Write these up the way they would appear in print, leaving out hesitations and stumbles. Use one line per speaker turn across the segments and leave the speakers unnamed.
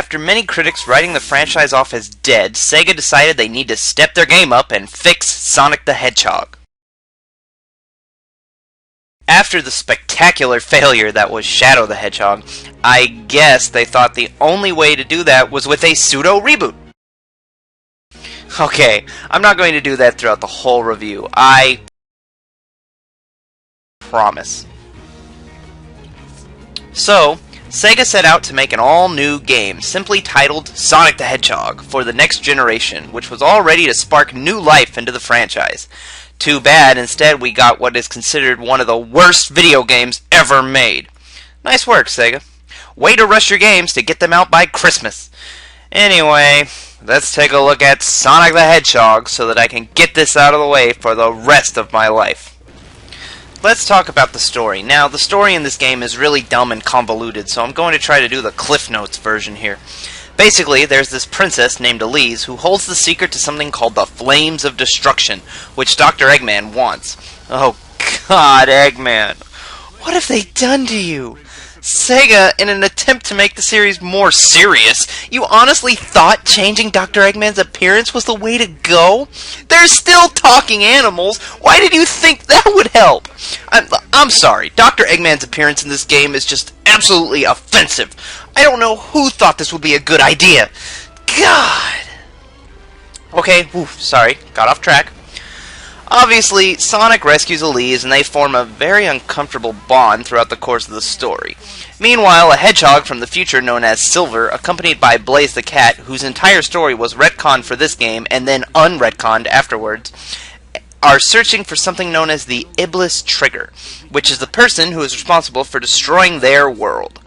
after many critics writing the franchise off as dead, Sega decided they need to step their game up and fix Sonic the Hedgehog. After the spectacular failure that was Shadow the Hedgehog, I guess they thought the only way to do that was with a pseudo-reboot. Okay, I'm not going to do that throughout the whole review. I promise. So, Sega set out to make an all-new game, simply titled Sonic the Hedgehog, for the next generation, which was all ready to spark new life into the franchise. Too bad, instead we got what is considered one of the worst video games ever made. Nice work, Sega. Way to rush your games to get them out by Christmas. Anyway, let's take a look at Sonic the Hedgehog so that I can get this out of the way for the rest of my life. Let's talk about the story. Now, the story in this game is really dumb and convoluted, so I'm going to try to do the Cliff Notes version here. Basically, there's this princess named Elise who holds the secret to something called the Flames of Destruction, which Dr. Eggman wants. Oh God, Eggman. What have they done to you? Sega, in an attempt to make the series more serious, you honestly thought changing Dr. Eggman's appearance was the way to go? They're still talking animals. Why did you think that would help? I'm sorry. Dr. Eggman's appearance in this game is just absolutely offensive. I don't know who thought this would be a good idea. God. Okay, sorry. Got off track. Obviously, Sonic rescues Elise and they form a very uncomfortable bond throughout the course of the story. Meanwhile, a hedgehog from the future known as Silver, accompanied by Blaze the Cat, whose entire story was retconned for this game and then unretconned afterwards, are searching for something known as the Iblis Trigger, which is the person who is responsible for destroying their world.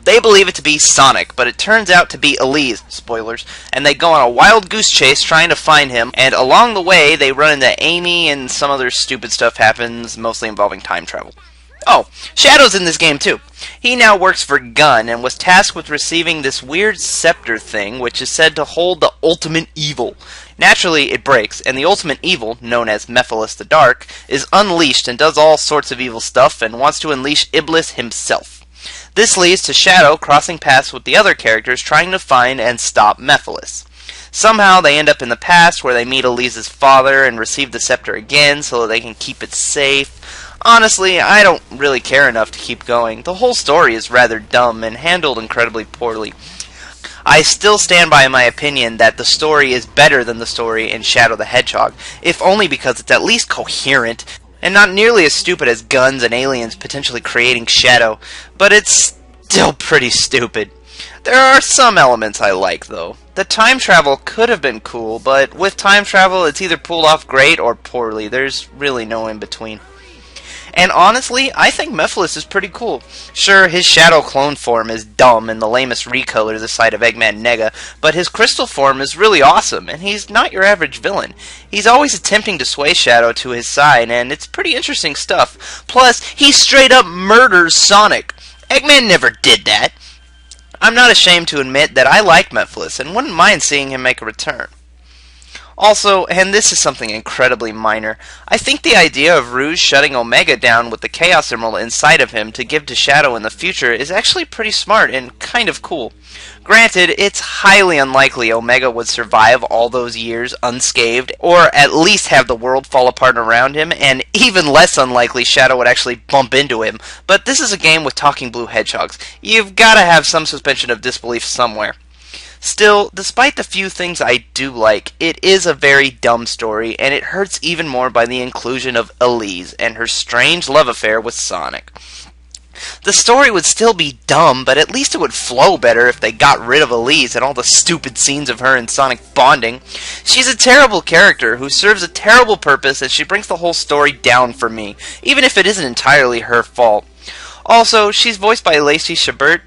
They believe it to be Sonic, but it turns out to be Elise, spoilers, and they go on a wild goose chase trying to find him, and along the way they run into Amy and some other stupid stuff happens, mostly involving time travel. Oh, Shadow's in this game too. He now works for Gun and was tasked with receiving this weird scepter thing which is said to hold the ultimate evil. Naturally, it breaks, and the ultimate evil, known as Mephiles the Dark, is unleashed and does all sorts of evil stuff and wants to unleash Iblis himself. This leads to Shadow crossing paths with the other characters trying to find and stop Mephiles. Somehow they end up in the past where they meet Elise's father and receive the scepter again so that they can keep it safe. Honestly, I don't really care enough to keep going. The whole story is rather dumb and handled incredibly poorly. I still stand by my opinion that the story is better than the story in Shadow the Hedgehog, if only because it's at least coherent, and not nearly as stupid as guns and aliens potentially creating Shadow, but it's still pretty stupid. There are some elements I like, though. The time travel could have been cool, but with time travel it's either pulled off great or poorly. There's really no in-between. And honestly, I think Mephiles is pretty cool. Sure, his Shadow clone form is dumb and the lamest recolor this side of Eggman Nega, but his crystal form is really awesome, and he's not your average villain. He's always attempting to sway Shadow to his side, and it's pretty interesting stuff. Plus, he straight up murders Sonic. Eggman never did that. I'm not ashamed to admit that I like Mephiles and wouldn't mind seeing him make a return. Also, and this is something incredibly minor, I think the idea of Rouge shutting Omega down with the Chaos Emerald inside of him to give to Shadow in the future is actually pretty smart and kind of cool. Granted, it's highly unlikely Omega would survive all those years unscathed, or at least have the world fall apart around him, and even less unlikely Shadow would actually bump into him, but this is a game with talking blue hedgehogs. You've got to have some suspension of disbelief somewhere. Still, despite the few things I do like, it is a very dumb story, and it hurts even more by the inclusion of Elise and her strange love affair with Sonic. The story would still be dumb, but at least it would flow better if they got rid of Elise and all the stupid scenes of her and Sonic bonding. She's a terrible character who serves a terrible purpose, and she brings the whole story down for me, even if it isn't entirely her fault. Also, she's voiced by Lacey Chabert,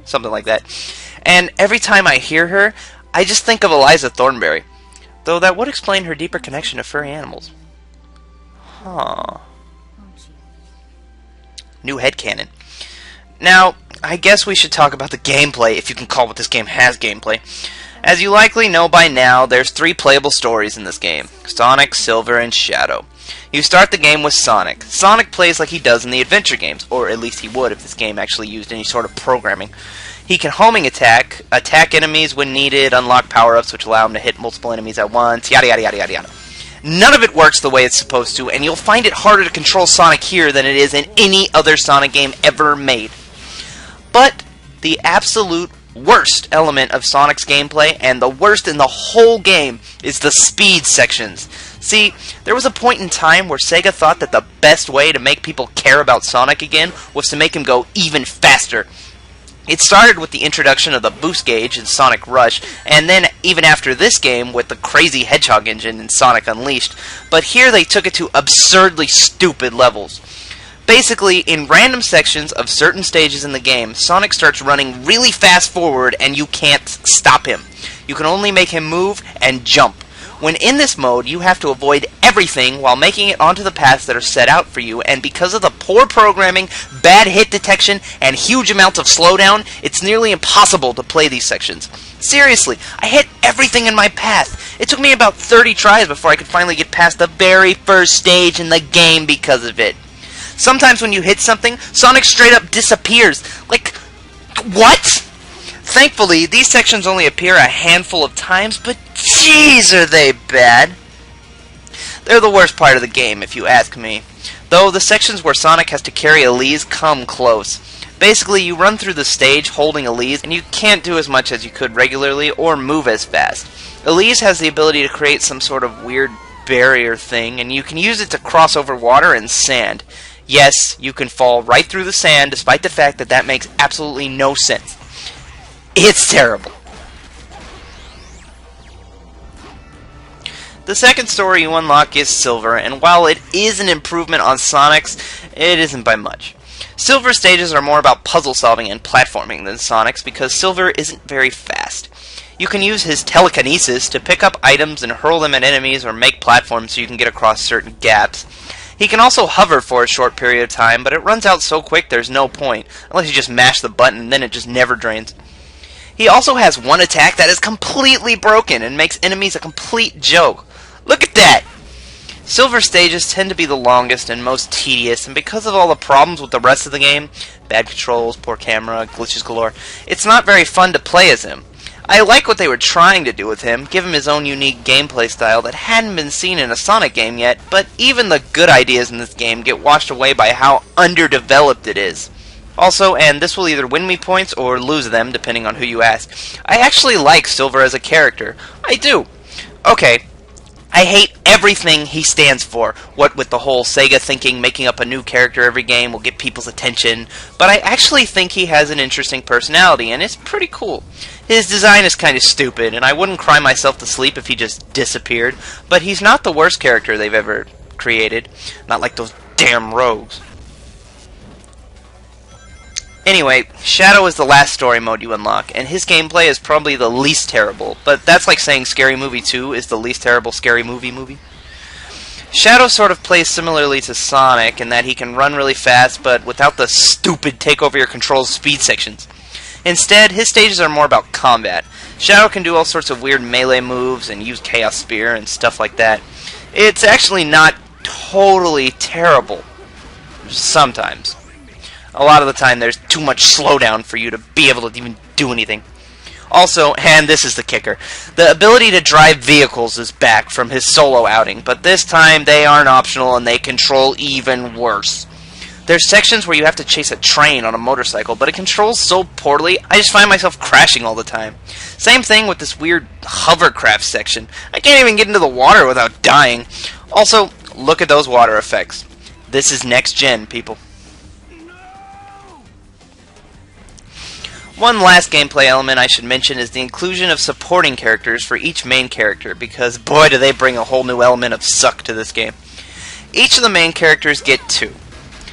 something like that. And every time I hear her, I just think of Eliza Thornberry. Though that would explain her deeper connection to furry animals. Huh. New headcanon. Now, I guess we should talk about the gameplay, if you can call what this game has gameplay. As you likely know by now, there's 3 playable stories in this game: Sonic, Silver, and Shadow. You start the game with Sonic. Sonic plays like he does in the adventure games, or at least he would if this game actually used any sort of programming. He can homing attack enemies when needed, unlock power-ups which allow him to hit multiple enemies at once, yada yada yada yada yada. None of it works the way it's supposed to, and you'll find it harder to control Sonic here than it is in any other Sonic game ever made. But the absolute worst element of Sonic's gameplay, and the worst in the whole game, is the speed sections. See, there was a point in time where Sega thought that the best way to make people care about Sonic again was to make him go even faster. It started with the introduction of the boost gauge in Sonic Rush, and then even after this game with the crazy Hedgehog engine in Sonic Unleashed, but here they took it to absurdly stupid levels. Basically, in random sections of certain stages in the game, Sonic starts running really fast forward and you can't stop him. You can only make him move and jump. When in this mode, you have to avoid everything while making it onto the paths that are set out for you, and because of the poor programming, bad hit detection, and huge amounts of slowdown, it's nearly impossible to play these sections. Seriously, I hit everything in my path. It took me about 30 tries before I could finally get past the very first stage in the game because of it. Sometimes when you hit something, Sonic straight up disappears. Like, what? Thankfully, these sections only appear a handful of times, but jeez are they bad. They're the worst part of the game, if you ask me. Though the sections where Sonic has to carry Elise come close. Basically, you run through the stage holding Elise, and you can't do as much as you could regularly, or move as fast. Elise has the ability to create some sort of weird barrier thing, and you can use it to cross over water and sand. Yes, you can fall right through the sand, despite the fact that that makes absolutely no sense. It's terrible. The second story you unlock is Silver, and while it is an improvement on Sonic's, it isn't by much. Silver stages are more about puzzle solving and platforming than Sonic's because Silver isn't very fast. You can use his telekinesis to pick up items and hurl them at enemies or make platforms so you can get across certain gaps. He can also hover for a short period of time, but it runs out so quick there's no point, unless you just mash the button and then it just never drains. He also has one attack that is completely broken and makes enemies a complete joke. Look at that! Silver stages tend to be the longest and most tedious, and because of all the problems with the rest of the game, bad controls, poor camera, glitches galore, it's not very fun to play as him. I like what they were trying to do with him, give him his own unique gameplay style that hadn't been seen in a Sonic game yet, but even the good ideas in this game get washed away by how underdeveloped it is. Also, and this will either win me points or lose them, depending on who you ask, I actually like Silver as a character. I do. Okay, I hate everything he stands for, what with the whole Sega thinking making up a new character every game will get people's attention, but I actually think he has an interesting personality, and it's pretty cool. His design is kind of stupid, and I wouldn't cry myself to sleep if he just disappeared, but he's not the worst character they've ever created, not like those damn rogues. Anyway, Shadow is the last story mode you unlock, and his gameplay is probably the least terrible, but that's like saying Scary Movie 2 is the least terrible Scary Movie. Shadow sort of plays similarly to Sonic in that he can run really fast, but without the stupid take-over-your-controls speed sections. Instead, his stages are more about combat. Shadow can do all sorts of weird melee moves and use Chaos Spear and stuff like that. It's actually not totally terrible. Sometimes. A lot of the time there's too much slowdown for you to be able to even do anything. Also, and this is the kicker, the ability to drive vehicles is back from his solo outing, but this time they aren't optional and they control even worse. There's sections where you have to chase a train on a motorcycle, but it controls so poorly, I just find myself crashing all the time. Same thing with this weird hovercraft section. I can't even get into the water without dying. Also, look at those water effects. This is next gen, people. One last gameplay element I should mention is the inclusion of supporting characters for each main character, because boy do they bring a whole new element of suck to this game. Each of the main characters get two.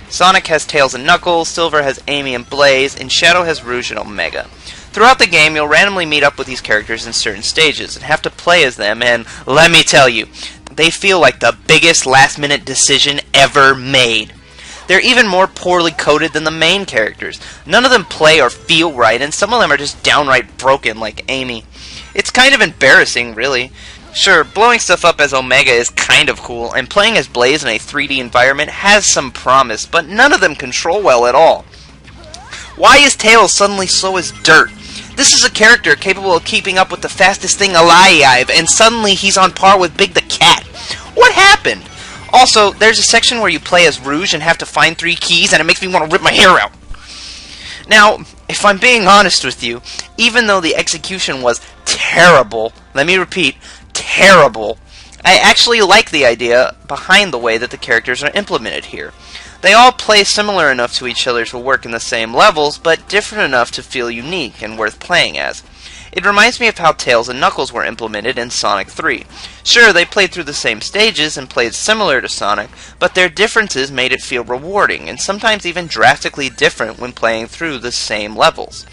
Sonic has Tails and Knuckles, Silver has Amy and Blaze, and Shadow has Rouge and Omega. Throughout the game, you'll randomly meet up with these characters in certain stages and have to play as them, and let me tell you, they feel like the biggest last-minute decision ever made. They're even more poorly coded than the main characters. None of them play or feel right, and some of them are just downright broken, like Amy. It's kind of embarrassing, really. Sure, blowing stuff up as Omega is kind of cool, and playing as Blaze in a 3D environment has some promise, but none of them control well at all. Why is Tails suddenly slow as dirt? This is a character capable of keeping up with the fastest thing alive, and suddenly he's on par with Big the Cat. What happened? Also, there's a section where you play as Rouge and have to find 3 keys, and it makes me want to rip my hair out. Now, if I'm being honest with you, even though the execution was terrible, let me repeat, terrible, I actually like the idea behind the way that the characters are implemented here. They all play similar enough to each other to work in the same levels, but different enough to feel unique and worth playing as. It reminds me of how Tails and Knuckles were implemented in Sonic 3. Sure, they played through the same stages and played similar to Sonic, but their differences made it feel rewarding, and sometimes even drastically different when playing through the same levels.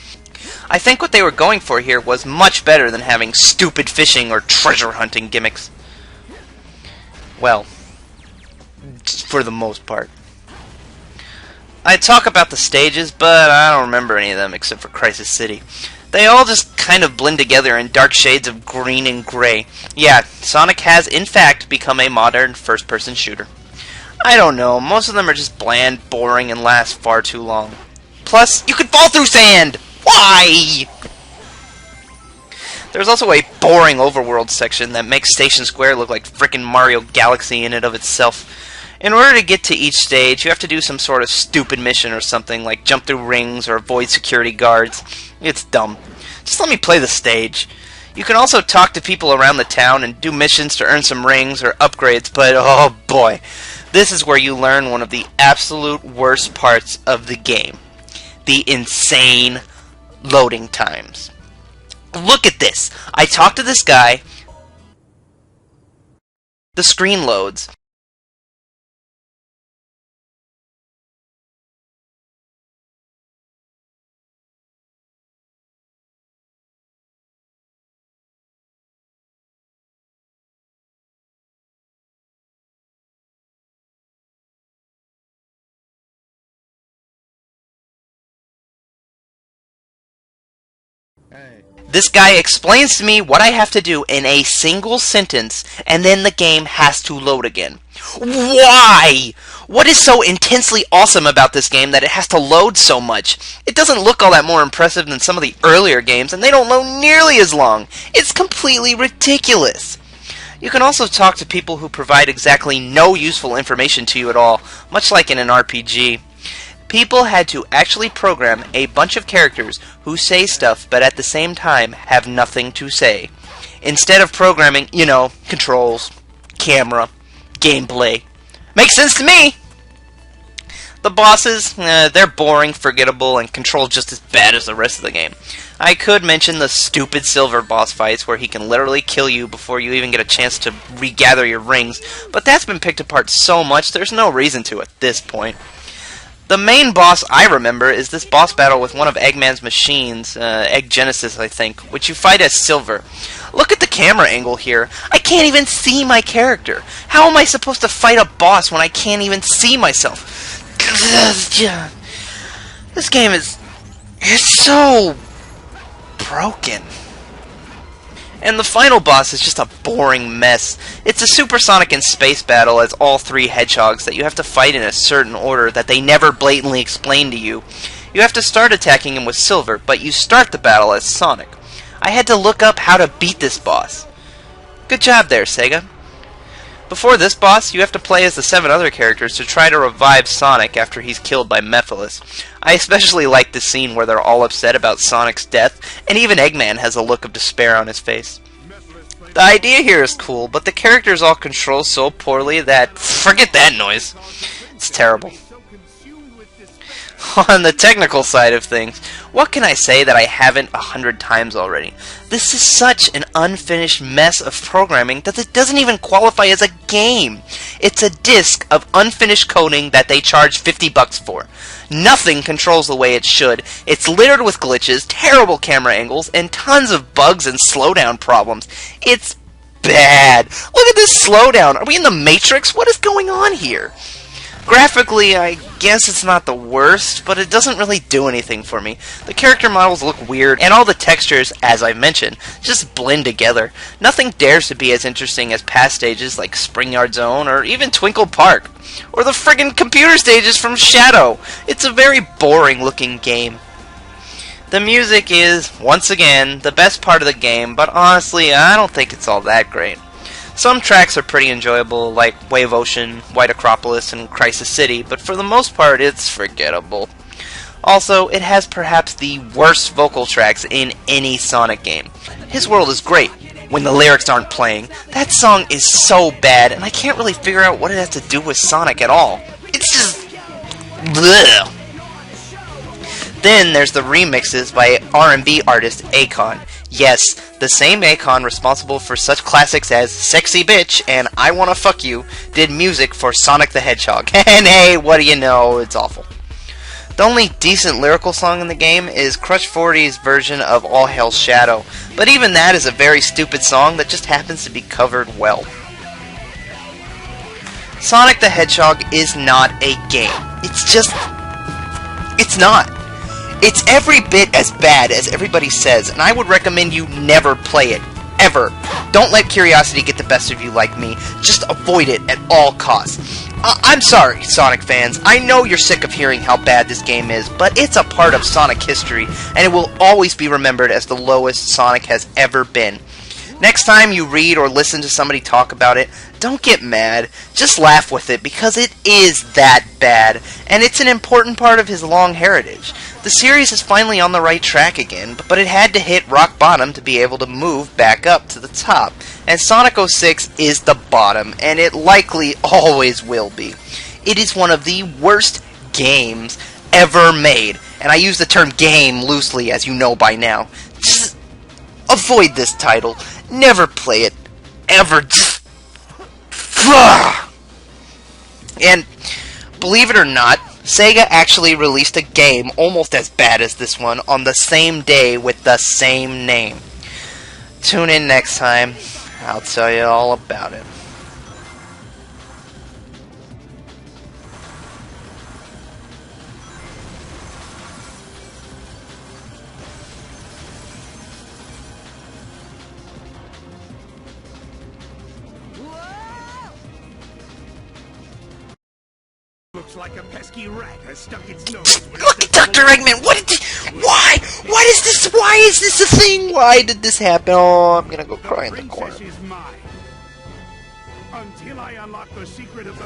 I think what they were going for here was much better than having stupid fishing or treasure hunting gimmicks. Well, for the most part. I talk about the stages, but I don't remember any of them except for Crisis City. They all just kind of blend together in dark shades of green and gray. Yeah, Sonic has, in fact, become a modern first-person shooter. I don't know, most of them are just bland, boring, and last far too long. Plus, you can fall through sand! Why? There's also a boring Overworld section that makes Station Square look like frickin' Mario Galaxy in and of itself. In order to get to each stage, you have to do some sort of stupid mission or something, like jump through rings or avoid security guards. It's dumb. Just let me play the stage. You can also talk to people around the town and do missions to earn some rings or upgrades, but oh boy, this is where you learn one of the absolute worst parts of the game. The insane loading times. Look at this. I talk to this guy. The screen loads. This guy explains to me what I have to do in a single sentence, and then the game has to load again. Why? What is so intensely awesome about this game that it has to load so much? It doesn't look all that more impressive than some of the earlier games, and they don't load nearly as long. It's completely ridiculous. You can also talk to people who provide exactly no useful information to you at all, much like in an RPG. People had to actually program a bunch of characters who say stuff but at the same time have nothing to say. Instead of programming, you know, controls, camera, gameplay. Makes sense to me! The bosses, they're boring, forgettable, and control just as bad as the rest of the game. I could mention the stupid Silver boss fights where he can literally kill you before you even get a chance to regather your rings, but that's been picked apart so much there's no reason to at this point. The main boss I remember is this boss battle with one of Eggman's machines, Egg Genesis I think, which you fight as Silver. Look at the camera angle here. I can't even see my character. How am I supposed to fight a boss when I can't even see myself? This game is so broken. And the final boss is just a boring mess. It's a supersonic and space battle as all 3 Hedgehogs that you have to fight in a certain order that they never blatantly explain to you. You have to start attacking him with Silver, but you start the battle as Sonic. I had to look up how to beat this boss. Good job there, Sega. Before this boss, you have to play as the 7 other characters to try to revive Sonic after he's killed by Mephiles. I especially like the scene where they're all upset about Sonic's death, and even Eggman has a look of despair on his face. The idea here is cool, but the characters all control so poorly that... forget that noise. It's terrible. On the technical side of things, what can I say that I haven't 100 times already? This is such an unfinished mess of programming that it doesn't even qualify as a game. It's a disc of unfinished coding that they charge $50 for. Nothing controls the way it should. It's littered with glitches, terrible camera angles, and tons of bugs and slowdown problems. It's bad. Look at this slowdown. Are we in the Matrix? What is going on here? Graphically, I guess it's not the worst, but it doesn't really do anything for me. The character models look weird, and all the textures, as I mentioned, just blend together. Nothing dares to be as interesting as past stages like Springyard Zone, or even Twinkle Park, or the friggin' computer stages from Shadow. It's a very boring looking game. The music is, once again, the best part of the game, but honestly, I don't think it's all that great. Some tracks are pretty enjoyable, like Wave Ocean, White Acropolis, and Crisis City, but for the most part, it's forgettable. Also, it has perhaps the worst vocal tracks in any Sonic game. His World is great when the lyrics aren't playing. That song is so bad, and I can't really figure out what it has to do with Sonic at all. It's just... bleh. Then there's the remixes by R&B artist Akon. Yes, the same Akon responsible for such classics as Sexy Bitch and I Wanna Fuck You did music for Sonic the Hedgehog. And hey, what do you know, it's awful. The only decent lyrical song in the game is Crush 40's version of All Hail Shadow, but even that is a very stupid song that just happens to be covered well. Sonic the Hedgehog is not a game. It's not. It's every bit as bad as everybody says, and I would recommend you never play it. Ever. Don't let curiosity get the best of you like me. Just avoid it at all costs. I'm sorry, Sonic fans. I know you're sick of hearing how bad this game is, but it's a part of Sonic history, and it will always be remembered as the lowest Sonic has ever been. Next time you read or listen to somebody talk about it, don't get mad. Just laugh with it, because it is that bad, and it's an important part of his long heritage. The series is finally on the right track again, but it had to hit rock bottom to be able to move back up to the top. And Sonic 06 is the bottom, and it likely always will be. It is one of the worst games ever made, and I use the term game loosely, as you know by now. Just avoid this title. Never play it. Ever. Just... And believe it or not, Sega actually released a game almost as bad as this one on the same day with the same name. Tune in next time. I'll tell you all about it.
Looks like a pesky rat has stuck its nose.
Look, Dr. Eggman, why? Why is this a thing? Why did this happen? Oh, I'm gonna go cry in the corner.
Princess is mine. Until I unlock the secret of the